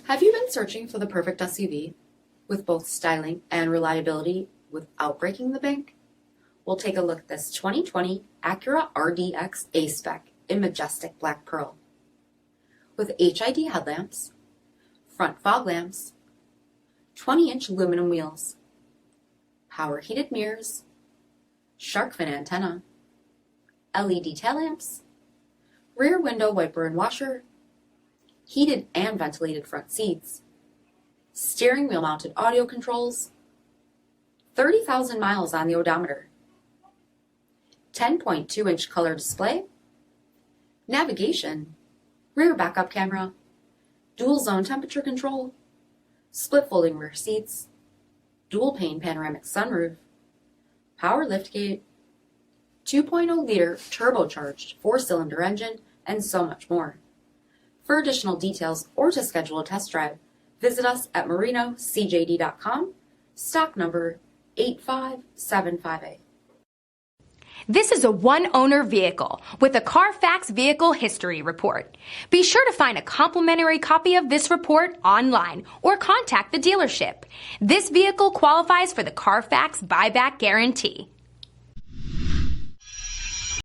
Have you been searching for the perfect SUV with both styling and reliability without breaking the bank? We'll take a look at this 2020 Acura RDX A-Spec in majestic black pearl. With HID headlamps, front fog lamps, 20-inch aluminum wheels, power heated mirrors, shark fin antenna, LED tail lamps, rear window wiper and washer, heated and ventilated front seats, steering wheel mounted audio controls, 30,000 miles on the odometer, 10.2-inch color display, navigation, rear backup camera, dual zone temperature control, split folding rear seats, dual pane panoramic sunroof, power liftgate, 2.0-liter turbocharged 4-cylinder engine, and so much more. For additional details or to schedule a test drive, visit us at marinocjd.com, stock number 85758. This is a one-owner vehicle with a CARFAX Vehicle History Report. Be sure to find a complimentary copy of this report online or contact the dealership. This vehicle qualifies for the CARFAX Buyback Guarantee.